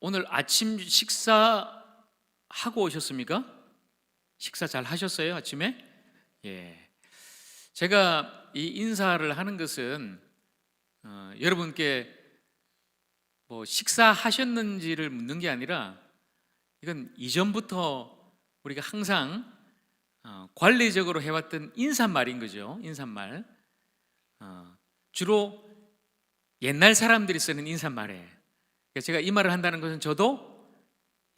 오늘 아침 식사 하고 오셨습니까? 식사 잘 하셨어요, 아침에? 예. 제가 이 인사를 하는 것은 여러분께 뭐 식사하셨는지를 묻는 게 아니라 이건 이전부터 우리가 항상 관례적으로 해왔던 인사말인 거죠. 인사말. 주로 옛날 사람들이 쓰는 인사말이에요. 그러니까 제가 이 말을 한다는 것은 저도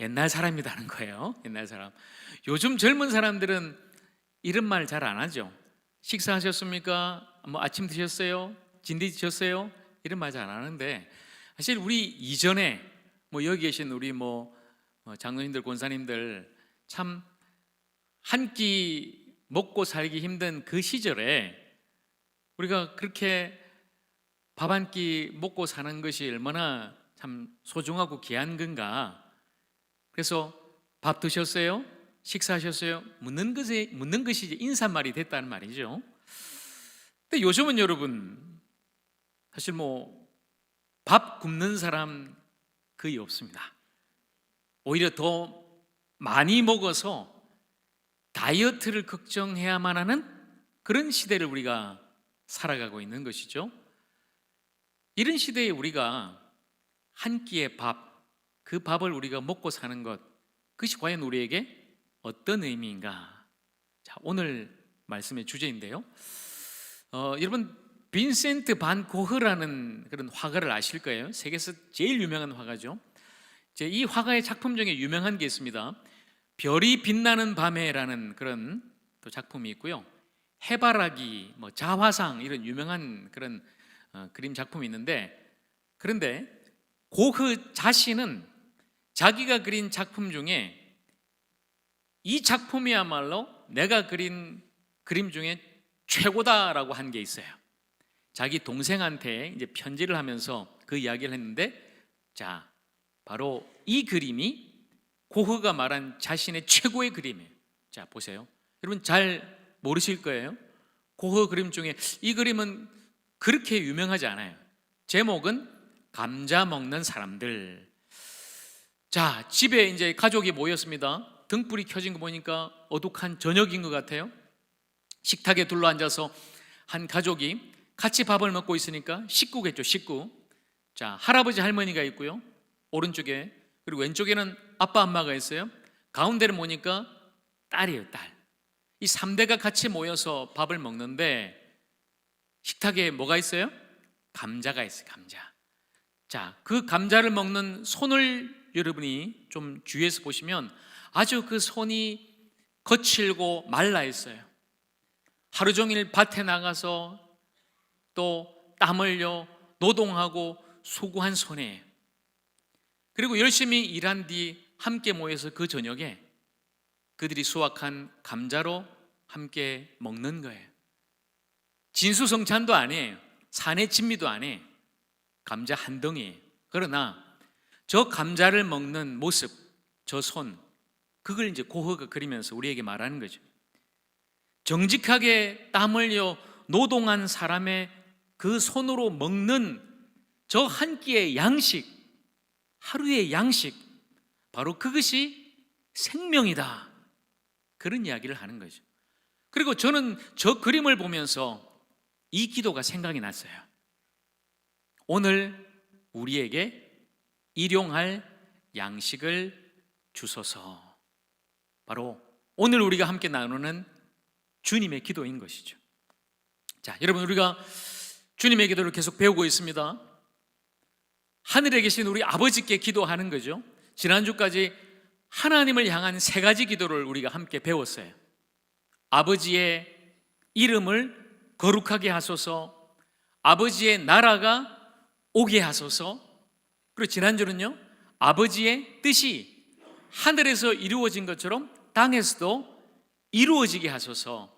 옛날 사람이라는 거예요. 옛날 사람. 요즘 젊은 사람들은 이런 말 잘 안 하죠. 식사하셨습니까? 뭐 아침 드셨어요? 진디 드셨어요? 이런 말 잘 안 하는데, 사실 우리 이전에 뭐 여기 계신 우리 장로님들, 권사님들 참 한 끼 먹고 살기 힘든 그 시절에 우리가 그렇게 밥 한 끼 먹고 사는 것이 얼마나 참 소중하고 귀한 건가. 그래서 밥 드셨어요? 식사하셨어요? 묻는 것이 이제 인사말이 됐다는 말이죠. 근데 요즘은 여러분 사실 밥 굶는 사람 거의 없습니다. 오히려 더 많이 먹어서 다이어트를 걱정해야만 하는 그런 시대를 우리가 살아가고 있는 것이죠. 이런 시대에 우리가 한 끼의 밥, 그 밥을 우리가 먹고 사는 것, 그것이 과연 우리에게 어떤 의미인가? 자, 오늘 말씀의 주제인데요. 여러분 빈센트 반 고흐라는 그런 화가를 아실 거예요. 세계에서 제일 유명한 화가죠. 이 화가의 작품 중에 유명한 게 있습니다. 별이 빛나는 밤에라는 그런 또 작품이 있고요. 해바라기, 자화상 이런 유명한 그런 그림 작품이 있는데, 그런데 고흐 자신은 자기가 그린 작품 중에 이 작품이야말로 내가 그린 그림 중에 최고다라고 한 게 있어요. 자기 동생한테 이제 편지를 하면서 그 이야기를 했는데, 자, 바로 이 그림이 고흐가 말한 자신의 최고의 그림이에요. 자, 보세요. 여러분 잘 모르실 거예요. 고흐 그림 중에 이 그림은 그렇게 유명하지 않아요. 제목은 감자 먹는 사람들. 자, 집에 이제 가족이 모였습니다. 등불이 켜진 거 보니까 어둑한 저녁인 것 같아요. 식탁에 둘러앉아서 한 가족이 같이 밥을 먹고 있으니까 식구겠죠, 식구. 자, 할아버지 할머니가 있고요, 오른쪽에. 그리고 왼쪽에는 아빠 엄마가 있어요. 가운데를 보니까 딸이에요, 딸. 이 3대가 같이 모여서 밥을 먹는데 식탁에 뭐가 있어요? 감자가 있어요, 감자. 자, 그 감자를 먹는 손을 여러분이 좀 주위에서 보시면 아주 그 손이 거칠고 말라 있어요. 하루 종일 밭에 나가서 또 땀 흘려 노동하고 수고한 손이에요. 그리고 열심히 일한 뒤 함께 모여서 그 저녁에 그들이 수확한 감자로 함께 먹는 거예요. 진수성찬도 아니에요. 산의 진미도 아니에요. 감자 한 덩이에요. 그러나 저 감자를 먹는 모습, 저 손, 그걸 이제 고흐가 그리면서 우리에게 말하는 거죠. 정직하게 땀 흘려 노동한 사람의 그 손으로 먹는 저 한 끼의 양식, 하루의 양식, 바로 그것이 생명이다. 그런 이야기를 하는 거죠. 그리고 저는 저 그림을 보면서 이 기도가 생각이 났어요. 오늘 우리에게 일용할 양식을 주소서. 바로 오늘 우리가 함께 나누는 주님의 기도인 것이죠. 자, 여러분, 우리가 주님의 기도를 계속 배우고 있습니다. 하늘에 계신 우리 아버지께 기도하는 거죠. 지난주까지 하나님을 향한 3가지 기도를 우리가 함께 배웠어요. 아버지의 이름을 거룩하게 하소서, 아버지의 나라가 오게 하소서, 그리고 지난주는요, 아버지의 뜻이 하늘에서 이루어진 것처럼 땅에서도 이루어지게 하소서.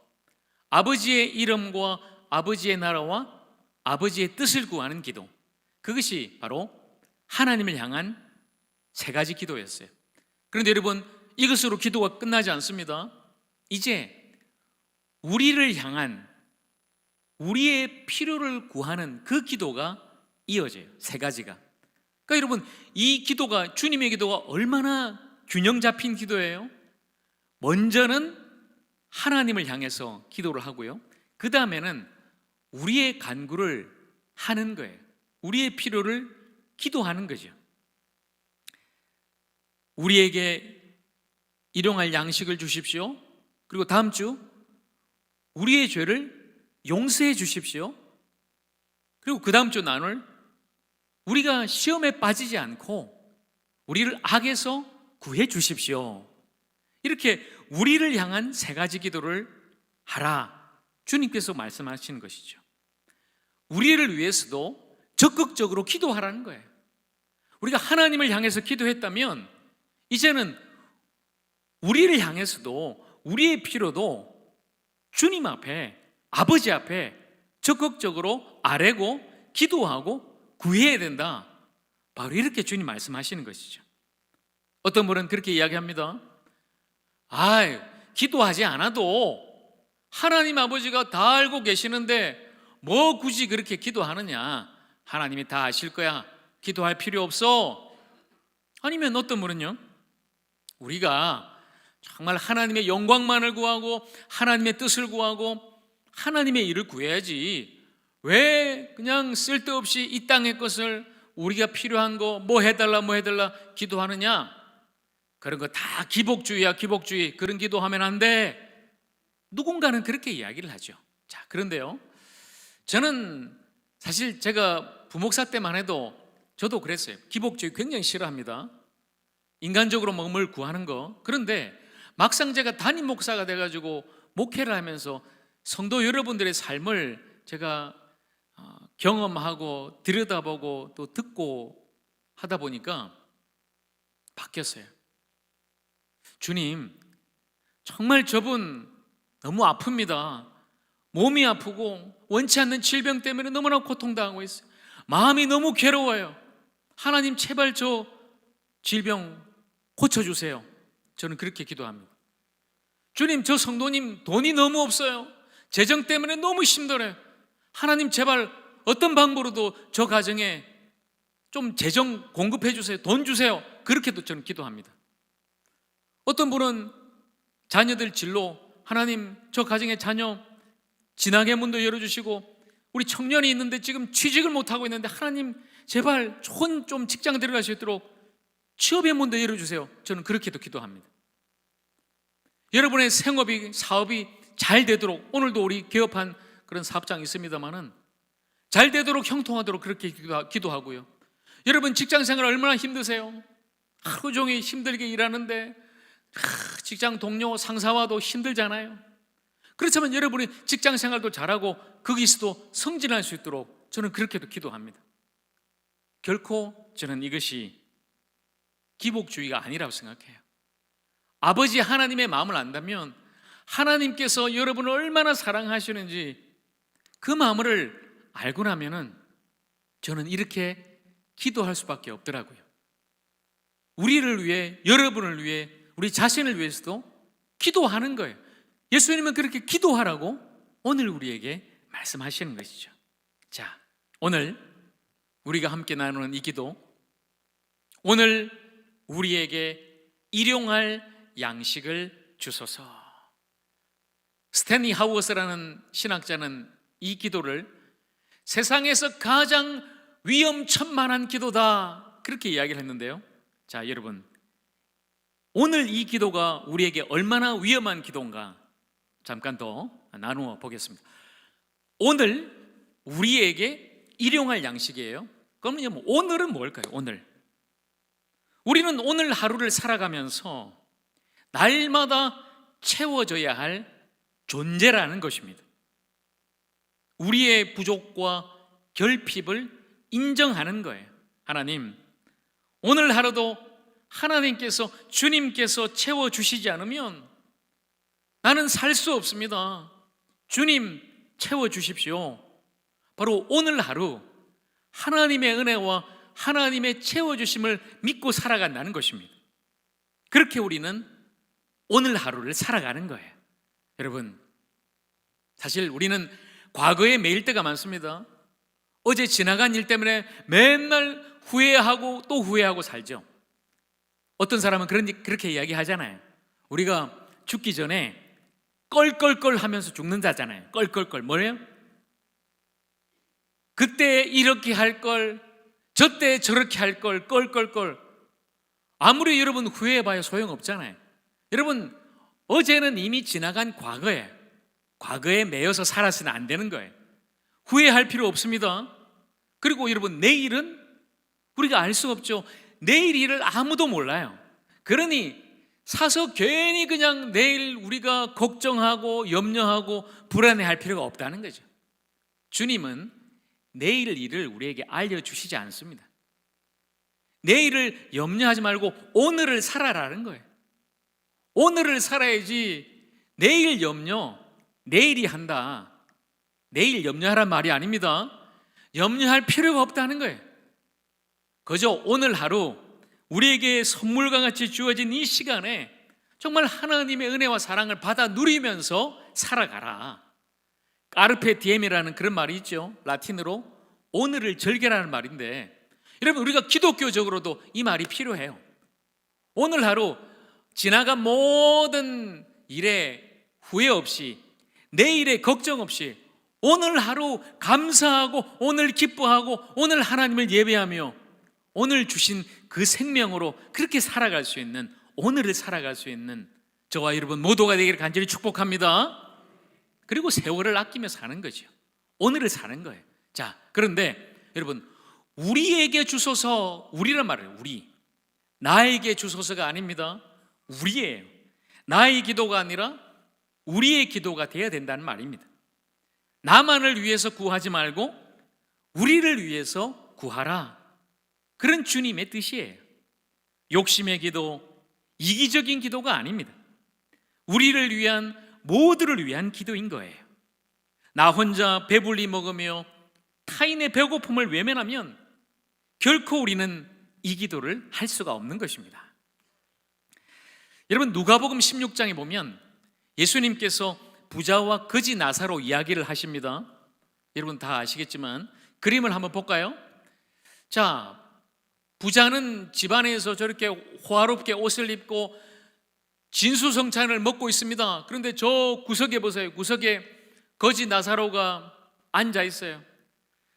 아버지의 이름과 아버지의 나라와 아버지의 뜻을 구하는 기도, 그것이 바로 하나님을 향한 3가지 기도였어요. 그런데 여러분, 이것으로 기도가 끝나지 않습니다. 이제 우리를 향한 우리의 필요를 구하는 그 기도가 이어져요. 3가지가. 그러니까 여러분, 이 기도가, 주님의 기도가 얼마나 균형 잡힌 기도예요. 먼저는 하나님을 향해서 기도를 하고요, 그 다음에는 우리의 간구를 하는 거예요. 우리의 필요를 기도하는 거죠. 우리에게 일용할 양식을 주십시오. 그리고 다음 주 우리의 죄를 용서해 주십시오. 그리고 그 다음 주 나눌 우리가 시험에 빠지지 않고 우리를 악에서 구해 주십시오. 이렇게 우리를 향한 세 가지 기도를 하라, 주님께서 말씀하시는 것이죠. 우리를 위해서도 적극적으로 기도하라는 거예요. 우리가 하나님을 향해서 기도했다면 이제는 우리를 향해서도 우리의 필요도 주님 앞에, 아버지 앞에 적극적으로 아뢰고 기도하고 구해야 된다. 바로 이렇게 주님 말씀하시는 것이죠. 어떤 분은 그렇게 이야기합니다. 기도하지 않아도 하나님 아버지가 다 알고 계시는데 뭐 굳이 그렇게 기도하느냐, 하나님이 다 아실 거야, 기도할 필요 없어. 아니면 어떤 분은요, 우리가 정말 하나님의 영광만을 구하고 하나님의 뜻을 구하고 하나님의 일을 구해야지 왜 그냥 쓸데없이 이 땅의 것을 우리가 필요한 거 뭐 해달라 기도하느냐, 그런 거 다 기복주의야, 기복주의. 그런 기도하면 안 돼. 누군가는 그렇게 이야기를 하죠. 자, 그런데요, 저는 사실 제가 부목사 때만 해도 저도 그랬어요. 기복주의 굉장히 싫어합니다. 인간적으로 뭘 구하는 거. 그런데 막상 제가 담임 목사가 돼가지고 목회를 하면서 성도 여러분들의 삶을 제가 경험하고 들여다보고 또 듣고 하다 보니까 바뀌었어요. 주님, 정말 저분 너무 아픕니다. 몸이 아프고 원치 않는 질병 때문에 너무나 고통당하고 있어요. 마음이 너무 괴로워요. 하나님 제발 저 질병 고쳐주세요. 저는 그렇게 기도합니다. 주님, 저 성도님 돈이 너무 없어요. 재정 때문에 너무 힘들어요. 하나님 제발 어떤 방법으로도 저 가정에 좀 재정 공급해 주세요. 돈 주세요. 그렇게도 저는 기도합니다. 어떤 분은 자녀들 진로, 하나님 저 가정의 자녀 진학의 문도 열어주시고, 우리 청년이 있는데 지금 취직을 못하고 있는데 하나님 제발 좋은 좀 직장 들어갈 수 있도록 취업의 문도 열어주세요. 저는 그렇게도 기도합니다. 여러분의 생업이, 사업이 잘 되도록, 오늘도 우리 개업한 그런 사업장이 있습니다만은 잘 되도록, 형통하도록 그렇게 기도하고요. 여러분 직장생활 얼마나 힘드세요? 하루 종일 힘들게 일하는데 직장 동료, 상사와도 힘들잖아요. 그렇지만 여러분이 직장생활도 잘하고 거기서도 성진할 수 있도록 저는 그렇게도 기도합니다. 결코 저는 이것이 기복주의가 아니라고 생각해요. 아버지 하나님의 마음을 안다면 하나님께서 여러분을 얼마나 사랑하시는지 그 마음을 알고 나면은 저는 이렇게 기도할 수밖에 없더라고요. 우리를 위해, 여러분을 위해, 우리 자신을 위해서도 기도하는 거예요. 예수님은 그렇게 기도하라고 오늘 우리에게 말씀하시는 것이죠. 자, 오늘 우리가 함께 나누는 이 기도, 오늘 우리에게 일용할 양식을 주소서. 스탠리 하우어스라는 신학자는 이 기도를 세상에서 가장 위험천만한 기도다, 그렇게 이야기를 했는데요. 자, 여러분, 오늘 이 기도가 우리에게 얼마나 위험한 기도인가 잠깐 더 나누어 보겠습니다. 오늘 우리에게 일용할 양식이에요. 그러면 오늘은 뭘까요? 오늘 우리는 오늘 하루를 살아가면서 날마다 채워져야 할 존재라는 것입니다. 우리의 부족과 결핍을 인정하는 거예요. 하나님, 오늘 하루도 하나님께서, 주님께서 채워주시지 않으면 나는 살 수 없습니다. 주님 채워주십시오. 바로 오늘 하루 하나님의 은혜와 하나님의 채워주심을 믿고 살아간다는 것입니다. 그렇게 우리는 오늘 하루를 살아가는 거예요. 여러분, 사실 우리는 과거에 매일 때가 많습니다. 어제 지나간 일 때문에 맨날 후회하고 또 후회하고 살죠. 어떤 사람은 그렇게 이야기하잖아요. 우리가 죽기 전에 껄껄껄 하면서 죽는 자잖아요. 껄껄껄. 뭐래요? 그때 이렇게 할 걸, 저때 저렇게 할 걸, 껄껄껄. 아무리 여러분 후회해봐야 소용없잖아요. 여러분, 어제는 이미 지나간 과거에 매여서 살아서는 안 되는 거예요. 후회할 필요 없습니다. 그리고 여러분, 내일은 우리가 알 수 없죠. 내일 일을 아무도 몰라요. 그러니 사서 괜히 그냥 내일 우리가 걱정하고 염려하고 불안해할 필요가 없다는 거죠. 주님은 내일 일을 우리에게 알려주시지 않습니다. 내일을 염려하지 말고 오늘을 살아라는 거예요. 오늘을 살아야지 내일 염려, 내일이 한다. 내일 염려하란 말이 아닙니다. 염려할 필요가 없다는 거예요. 그저 오늘 하루 우리에게 선물과 같이 주어진 이 시간에 정말 하나님의 은혜와 사랑을 받아 누리면서 살아가라. 까르페 디엠이라는 그런 말이 있죠. 라틴어로 오늘을 즐겨라는 말인데, 여러분, 우리가 기독교적으로도 이 말이 필요해요. 오늘 하루 지나간 모든 일에 후회 없이, 내일에 걱정 없이 오늘 하루 감사하고 오늘 기뻐하고 오늘 하나님을 예배하며 오늘 주신 그 생명으로 그렇게 살아갈 수 있는, 오늘을 살아갈 수 있는 저와 여러분 모두가 되기를 간절히 축복합니다. 그리고 세월을 아끼며 사는 거죠. 오늘을 사는 거예요. 자, 그런데 여러분, 우리에게 주소서, 우리란 말이에요. 우리, 나에게 주소서가 아닙니다. 우리예요. 나의 기도가 아니라 우리의 기도가 되어야 된다는 말입니다. 나만을 위해서 구하지 말고 우리를 위해서 구하라. 그런 주님의 뜻이에요. 욕심의 기도, 이기적인 기도가 아닙니다. 우리를 위한, 모두를 위한 기도인 거예요. 나 혼자 배불리 먹으며 타인의 배고픔을 외면하면 결코 우리는 이 기도를 할 수가 없는 것입니다. 여러분, 누가복음 16장에 보면 예수님께서 부자와 거지 나사로 이야기를 하십니다. 여러분 다 아시겠지만 그림을 한번 볼까요? 자, 부자는 집안에서 저렇게 호화롭게 옷을 입고 진수성찬을 먹고 있습니다. 그런데 저 구석에 보세요. 구석에 거지 나사로가 앉아 있어요.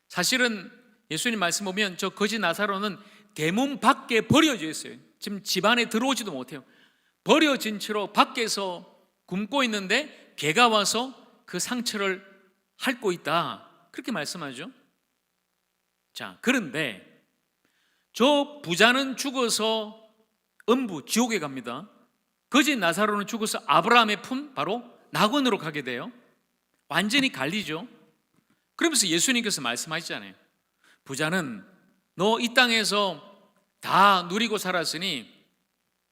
사실은 예수님 말씀 보면 저 거지 나사로는 대문 밖에 버려져 있어요. 지금 집 안에 들어오지도 못해요. 버려진 채로 밖에서 굶고 있는데 개가 와서 그 상처를 핥고 있다, 그렇게 말씀하죠. 자, 그런데 저 부자는 죽어서 음부 지옥에 갑니다. 거지 나사로는 죽어서 아브라함의 품, 바로 낙원으로 가게 돼요. 완전히 갈리죠. 그러면서 예수님께서 말씀하시잖아요. 부자는 너 이 땅에서 다 누리고 살았으니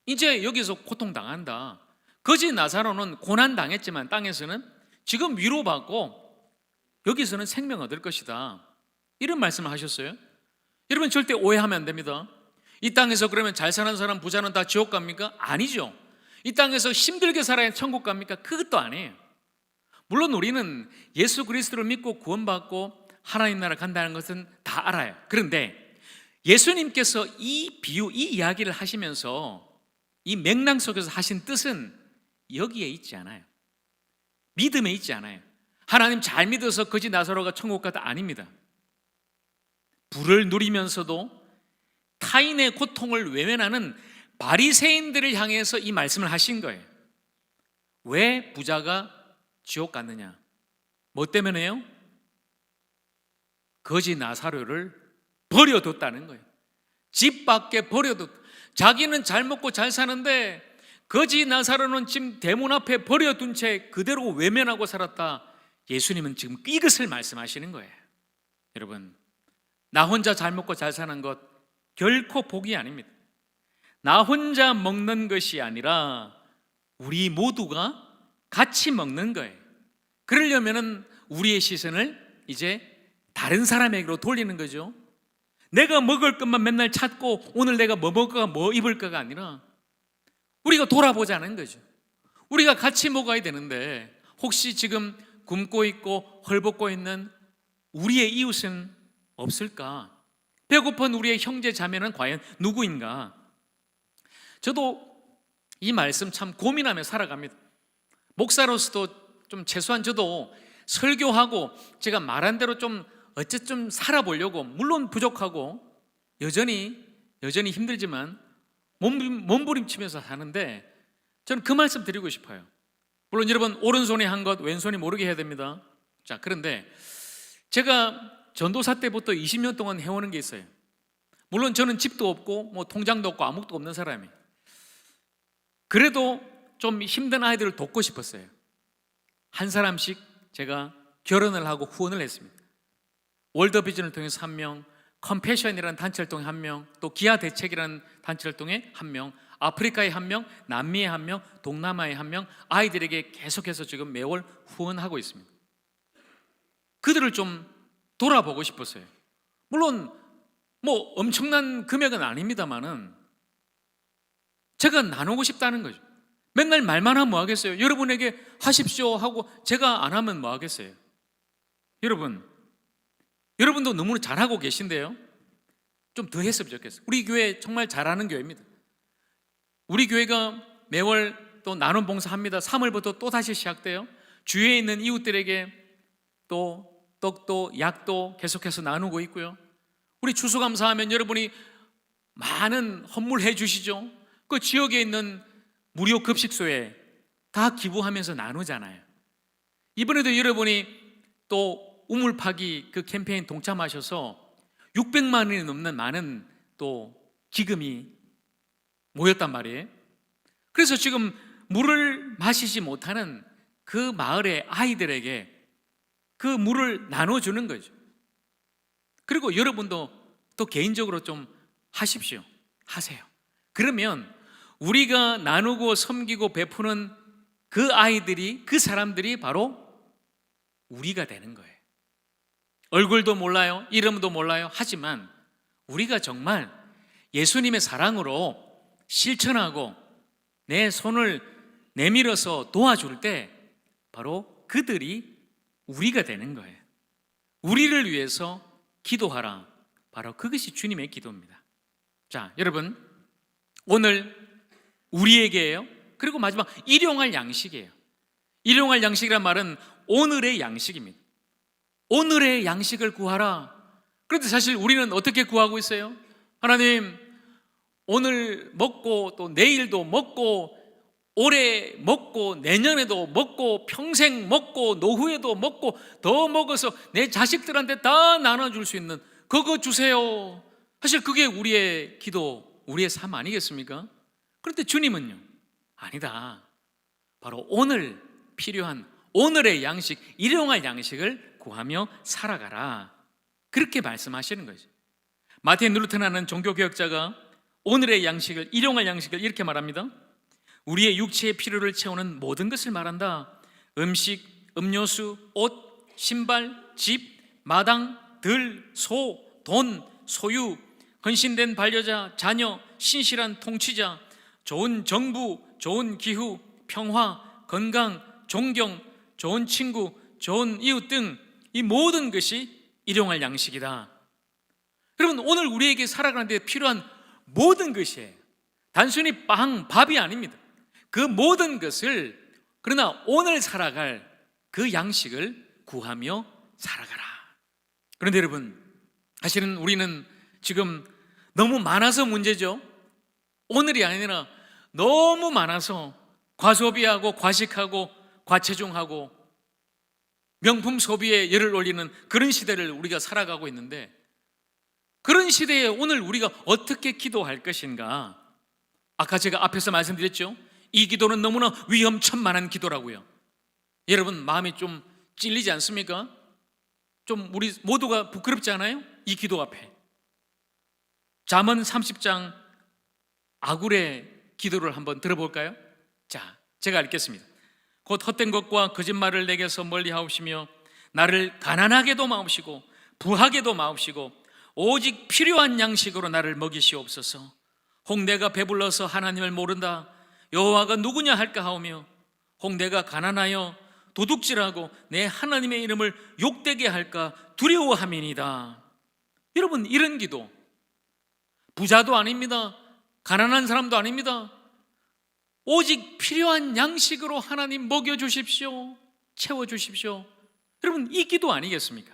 이제 여기서 고통당한다. 거지 나사로는 고난당했지만 땅에서는 지금 위로받고 여기서는 생명 얻을 것이다, 이런 말씀을 하셨어요. 여러분 절대 오해하면 안 됩니다. 이 땅에서 그러면 잘 사는 사람, 부자는 다 지옥 갑니까? 아니죠. 이 땅에서 힘들게 살아야 천국 갑니까? 그것도 아니에요. 물론 우리는 예수 그리스도를 믿고 구원받고 하나님 나라 간다는 것은 다 알아요. 그런데 예수님께서 이 비유, 이 이야기를 하시면서 이 맥락 속에서 하신 뜻은 여기에 있지 않아요. 믿음에 있지 않아요. 하나님 잘 믿어서 거지 나사로가 천국 갔다, 아닙니다. 부를 누리면서도 타인의 고통을 외면하는 바리새인들을 향해서 이 말씀을 하신 거예요. 왜 부자가 지옥 갔느냐? 뭐 때문에요? 거지 나사로를 버려뒀다는 거예요. 집 밖에 버려뒀. 자기는 잘 먹고 잘 사는데 거지 나사로는 지금 대문 앞에 버려둔 채 그대로 외면하고 살았다. 예수님은 지금 이것을 말씀하시는 거예요. 여러분, 나 혼자 잘 먹고 잘 사는 것 결코 복이 아닙니다. 나 혼자 먹는 것이 아니라 우리 모두가 같이 먹는 거예요. 그러려면 우리의 시선을 이제 다른 사람에게로 돌리는 거죠. 내가 먹을 것만 맨날 찾고 오늘 내가 뭐 먹을까 뭐 입을까가 아니라 우리가 돌아보자는 거죠. 우리가 같이 먹어야 되는데 혹시 지금 굶고 있고 헐벗고 있는 우리의 이웃은 없을까? 배고픈 우리의 형제 자매는 과연 누구인가? 저도 이 말씀 참 고민하며 살아갑니다. 목사로서도 좀 최소한 저도 설교하고 제가 말한 대로 좀 어쨌든 살아보려고, 물론 부족하고 여전히 힘들지만 몸부림치면서 사는데, 저는 그 말씀 드리고 싶어요. 물론 여러분, 오른손이 한 것 왼손이 모르게 해야 됩니다. 자, 그런데 제가 전도사 때부터 20년 동안 해오는 게 있어요. 물론 저는 집도 없고 뭐 통장도 없고 아무것도 없는 사람이에요. 그래도 좀 힘든 아이들을 돕고 싶었어요. 한 사람씩 제가 결혼을 하고 후원을 했습니다. 월드비전을 통해서 1명, 컴패션이라는 단체를 통해 1명, 또 기아 대책이라는 단체를 통해 1명, 아프리카에 1명, 남미에 1명, 동남아에 1명, 아이들에게 계속해서 지금 매월 후원하고 있습니다. 그들을 좀 돌아보고 싶었어요. 물론 뭐 엄청난 금액은 아닙니다만은 제가 나누고 싶다는 거죠. 맨날 말만 하면 뭐 하겠어요? 여러분에게 하십시오 하고 제가 안 하면 뭐 하겠어요? 여러분도 너무 잘하고 계신데요, 좀 더 했으면 좋겠어요. 우리 교회 정말 잘하는 교회입니다. 우리 교회가 매월 또 나눔 봉사합니다. 3월부터 또 다시 시작돼요. 주위에 있는 이웃들에게 또 떡도 약도 계속해서 나누고 있고요. 우리 추수감사하면 여러분이 많은 헌물해 주시죠. 그 지역에 있는 무료 급식소에 다 기부하면서 나누잖아요. 이번에도 여러분이 또 우물 파기 그 캠페인 동참하셔서 600만 원이 넘는 많은 또 기금이 모였단 말이에요. 그래서 지금 물을 마시지 못하는 그 마을의 아이들에게 그 물을 나눠주는 거죠. 그리고 여러분도 또 개인적으로 좀 하십시오. 하세요. 그러면 우리가 나누고 섬기고 베푸는 그 아이들이, 그 사람들이 바로 우리가 되는 거예요. 얼굴도 몰라요, 이름도 몰라요. 하지만 우리가 정말 예수님의 사랑으로 실천하고 내 손을 내밀어서 도와줄 때 바로 그들이 우리가 되는 거예요. 우리를 위해서 기도하라. 바로 그것이 주님의 기도입니다. 자, 여러분, 오늘 우리에게예요. 그리고 마지막 일용할 양식이에요. 일용할 양식이란 말은 오늘의 양식입니다. 오늘의 양식을 구하라. 그런데 사실 우리는 어떻게 구하고 있어요? 하나님, 오늘 먹고 또 내일도 먹고 올해 먹고 내년에도 먹고 평생 먹고 노후에도 먹고 더 먹어서 내 자식들한테 다 나눠줄 수 있는 그거 주세요. 사실 그게 우리의 기도, 우리의 삶 아니겠습니까? 그런데 주님은요, 아니다. 바로 오늘 필요한 오늘의 양식, 일용할 양식을 구하며 살아가라. 그렇게 말씀하시는 거죠. 마틴 루터라는 종교개혁자가 오늘의 양식을, 일용할 양식을 이렇게 말합니다. 우리의 육체의 필요를 채우는 모든 것을 말한다. 음식, 음료수, 옷, 신발, 집, 마당, 들, 소, 돈, 소유, 헌신된 반려자, 자녀, 신실한 통치자, 좋은 정부, 좋은 기후, 평화, 건강, 존경, 좋은 친구, 좋은 이웃 등 이 모든 것이 일용할 양식이다. 여러분, 오늘 우리에게 살아가는 데 필요한 모든 것이에요. 단순히 빵, 밥이 아닙니다. 그 모든 것을, 그러나 오늘 살아갈 그 양식을 구하며 살아가라. 그런데 여러분, 사실은 우리는 지금 너무 많아서 문제죠. 오늘이 아니라 너무 많아서 과소비하고 과식하고 과체중하고 명품 소비에 열을 올리는 그런 시대를 우리가 살아가고 있는데, 그런 시대에 오늘 우리가 어떻게 기도할 것인가? 아까 제가 앞에서 말씀드렸죠. 이 기도는 너무나 위험천만한 기도라고요. 여러분, 마음이 좀 찔리지 않습니까? 좀 우리 모두가 부끄럽지 않아요? 이 기도 앞에. 잠언 30장 아굴의 기도를 한번 들어볼까요? 자, 제가 읽겠습니다. 곧 헛된 것과 거짓말을 내게서 멀리하옵시며 나를 가난하게도 마옵시고 부하게도 마옵시고 오직 필요한 양식으로 나를 먹이시옵소서. 혹 내가 배불러서 하나님을 모른다, 여호와가 누구냐 할까 하오며 혹 내가 가난하여 도둑질하고 내 하나님의 이름을 욕되게 할까 두려워함이니이다. 여러분, 이런 기도, 부자도 아닙니다. 가난한 사람도 아닙니다. 오직 필요한 양식으로 하나님 먹여주십시오. 채워주십시오. 여러분, 이 기도 아니겠습니까?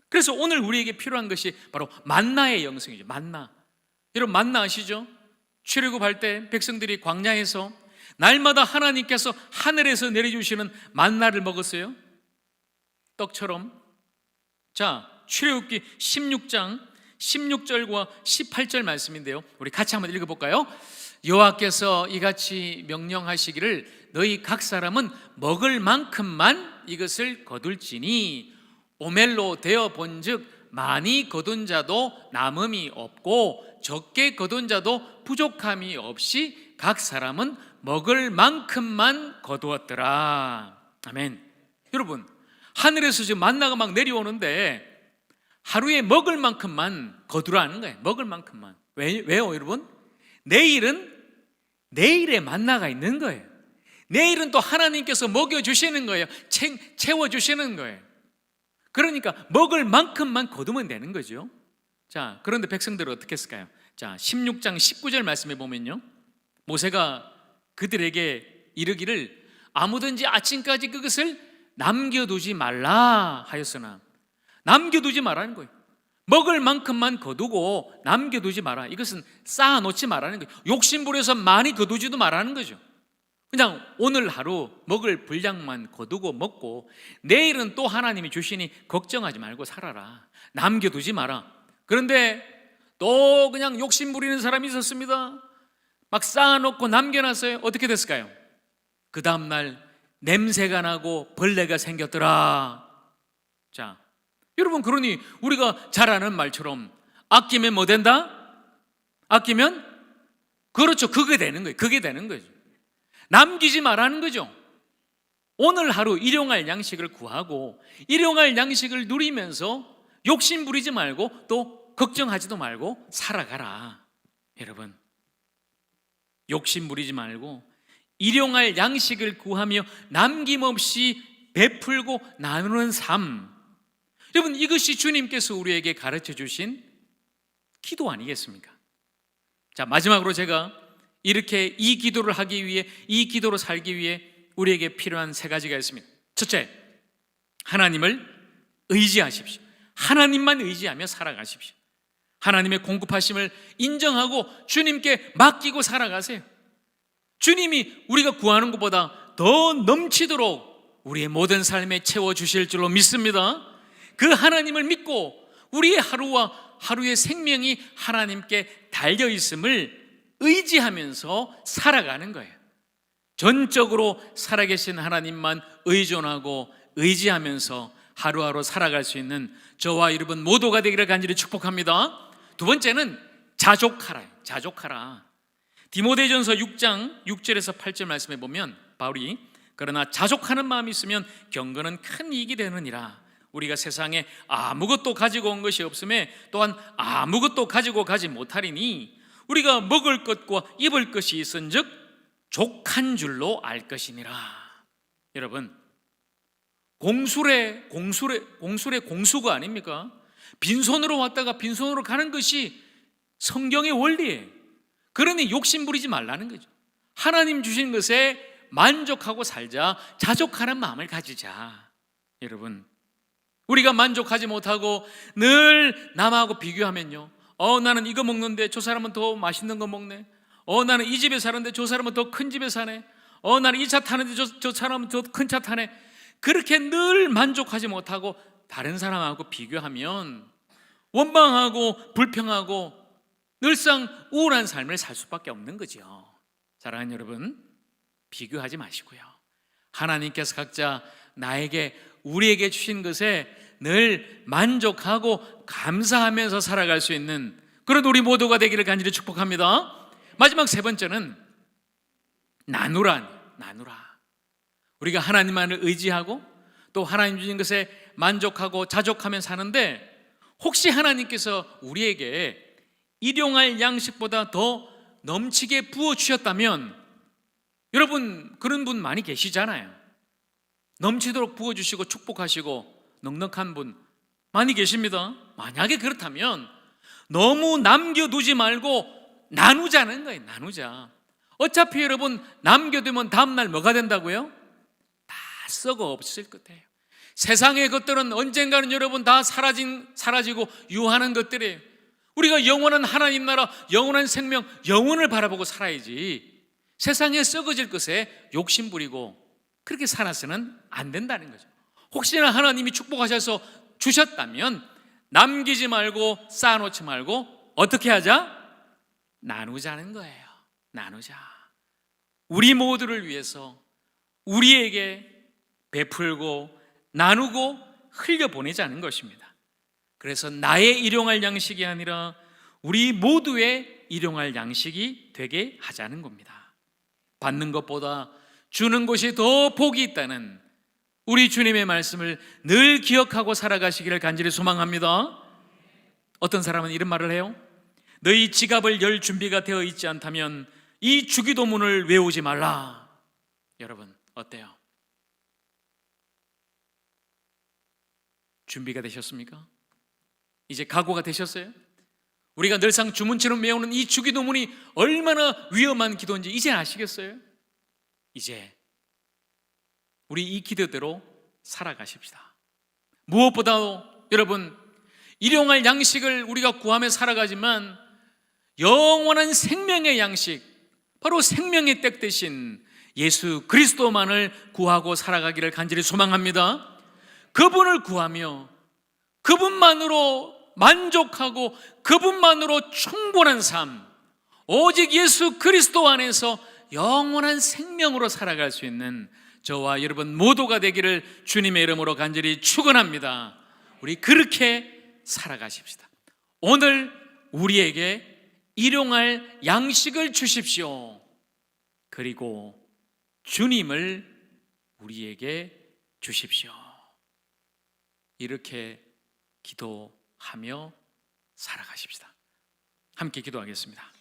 그래서 오늘 우리에게 필요한 것이 바로 만나의 영성이죠. 만나. 여러분, 만나 아시죠? 출애굽할 때 백성들이 광야에서 날마다 하나님께서 하늘에서 내려주시는 만나를 먹었어요. 떡처럼. 자, 출애굽기 16장 16절과 18절 말씀인데요, 우리 같이 한번 읽어볼까요? 여호와께서 이같이 명령하시기를 너희 각 사람은 먹을 만큼만 이것을 거둘지니 오멜로 되어 본즉 많이 거둔 자도 남음이 없고 적게 거둔 자도 부족함이 없이 각 사람은 먹을 만큼만 거두었더라. 아멘. 여러분, 하늘에서 지금 만나가 막 내려오는데 하루에 먹을 만큼만 거두라는 거예요. 먹을 만큼만. 왜요, 여러분? 내일의 만나가 있는 거예요. 내일은 또 하나님께서 먹여주시는 거예요. 채워주시는 거예요. 그러니까 먹을 만큼만 거두면 되는 거죠. 자, 그런데 백성들은 어떻게 했을까요? 자, 16장 19절 말씀해 보면요, 모세가 그들에게 이르기를 아무든지 아침까지 그것을 남겨두지 말라 하였으나, 남겨두지 말라는 거예요. 먹을 만큼만 거두고 남겨두지 마라. 이것은 쌓아놓지 말라는 거예요. 욕심부려서 많이 거두지도 말라는 거죠. 그냥 오늘 하루 먹을 분량만 거두고 먹고 내일은 또 하나님이 주시니 걱정하지 말고 살아라. 남겨두지 마라. 그런데 또 그냥 욕심 부리는 사람이 있었습니다. 막 쌓아놓고 남겨놨어요. 어떻게 됐을까요? 그 다음날 냄새가 나고 벌레가 생겼더라. 자, 여러분, 그러니 우리가 잘 아는 말처럼 아끼면 뭐 된다? 아끼면, 그렇죠, 그게 되는 거예요. 그게 되는 거죠. 남기지 말라는 거죠. 오늘 하루 일용할 양식을 구하고 일용할 양식을 누리면서 욕심 부리지 말고 또 걱정하지도 말고 살아가라. 여러분, 욕심 부리지 말고 일용할 양식을 구하며 남김없이 베풀고 나누는 삶. 여러분, 이것이 주님께서 우리에게 가르쳐 주신 기도 아니겠습니까? 자, 마지막으로 제가 이렇게 이 기도를 하기 위해, 이 기도로 살기 위해 우리에게 필요한 세 가지가 있습니다. 첫째, 하나님을 의지하십시오. 하나님만 의지하며 살아가십시오. 하나님의 공급하심을 인정하고 주님께 맡기고 살아가세요. 주님이 우리가 구하는 것보다 더 넘치도록 우리의 모든 삶에 채워주실 줄로 믿습니다. 그 하나님을 믿고 우리의 하루와 하루의 생명이 하나님께 달려있음을 의지하면서 살아가는 거예요. 전적으로 살아계신 하나님만 의존하고 의지하면서 하루하루 살아갈 수 있는 저와 여러분 모두가 되기를 간절히 축복합니다. 두 번째는 자족하라. 자족하라. 디모데전서 6장 6절에서 8절 말씀해 보면 바울이 그러나 자족하는 마음이 있으면 경건은 큰 이익이 되느니라. 우리가 세상에 아무것도 가지고 온 것이 없음에 또한 아무것도 가지고 가지 못하리니 우리가 먹을 것과 입을 것이 있은즉 족한 줄로 알 것이니라. 여러분, 공술의 공수가 아닙니까? 빈손으로 왔다가 빈손으로 가는 것이 성경의 원리예요. 그러니 욕심 부리지 말라는 거죠. 하나님 주신 것에 만족하고 살자. 자족하는 마음을 가지자. 여러분, 우리가 만족하지 못하고 늘 남하고 비교하면요, 나는 이거 먹는데 저 사람은 더 맛있는 거 먹네. 나는 이 집에 사는데 저 사람은 더 큰 집에 사네. 나는 이 차 타는데 저 사람은 더 큰 차 타네. 그렇게 늘 만족하지 못하고 다른 사람하고 비교하면 원망하고 불평하고 늘상 우울한 삶을 살 수밖에 없는 거죠. 사랑하는 여러분, 비교하지 마시고요, 하나님께서 각자 나에게, 우리에게 주신 것에 늘 만족하고 감사하면서 살아갈 수 있는 그런 우리 모두가 되기를 간절히 축복합니다. 마지막 세 번째는 나누라. 우리가 하나님만을 의지하고 또 하나님 주신 것에 만족하고 자족하며 사는데, 혹시 하나님께서 우리에게 일용할 양식보다 더 넘치게 부어주셨다면, 여러분 그런 분 많이 계시잖아요. 넘치도록 부어주시고 축복하시고 넉넉한 분 많이 계십니다. 만약에 그렇다면 너무 남겨두지 말고 나누자는 거예요. 나누자. 어차피 여러분 남겨두면 다음날 뭐가 된다고요? 다 썩어 없을 거예요. 세상의 것들은 언젠가는 여러분 다 사라지고 유하는 것들이에요. 우리가 영원한 하나님 나라, 영원한 생명, 영원을 바라보고 살아야지 세상에 썩어질 것에 욕심 부리고 그렇게 살아서는 안 된다는 거죠. 혹시나 하나님이 축복하셔서 주셨다면 남기지 말고 쌓아놓지 말고 어떻게 하자? 나누자는 거예요. 나누자. 우리 모두를 위해서 우리에게 베풀고 나누고 흘려보내자는 것입니다. 그래서 나의 일용할 양식이 아니라 우리 모두의 일용할 양식이 되게 하자는 겁니다. 받는 것보다 주는 것이 더 복이 있다는 우리 주님의 말씀을 늘 기억하고 살아가시기를 간절히 소망합니다. 어떤 사람은 이런 말을 해요. 너희 지갑을 열 준비가 되어 있지 않다면 이 주기도문을 외우지 말라. 여러분 어때요? 준비가 되셨습니까? 이제 각오가 되셨어요? 우리가 늘상 주문처럼 외우는 이 주기도문이 얼마나 위험한 기도인지 이제 아시겠어요? 이제 우리 이 기도대로 살아가십시다. 무엇보다도 여러분 일용할 양식을 우리가 구하며 살아가지만 영원한 생명의 양식, 바로 생명의 떡 대신 예수 그리스도만을 구하고 살아가기를 간절히 소망합니다. 그분을 구하며 그분만으로 만족하고 그분만으로 충분한 삶, 오직 예수 그리스도 안에서 영원한 생명으로 살아갈 수 있는 저와 여러분 모두가 되기를 주님의 이름으로 간절히 축원합니다. 우리 그렇게 살아가십시다. 오늘 우리에게 일용할 양식을 주십시오. 그리고 주님을 우리에게 주십시오. 이렇게 기도하며 살아가십시다. 함께 기도하겠습니다.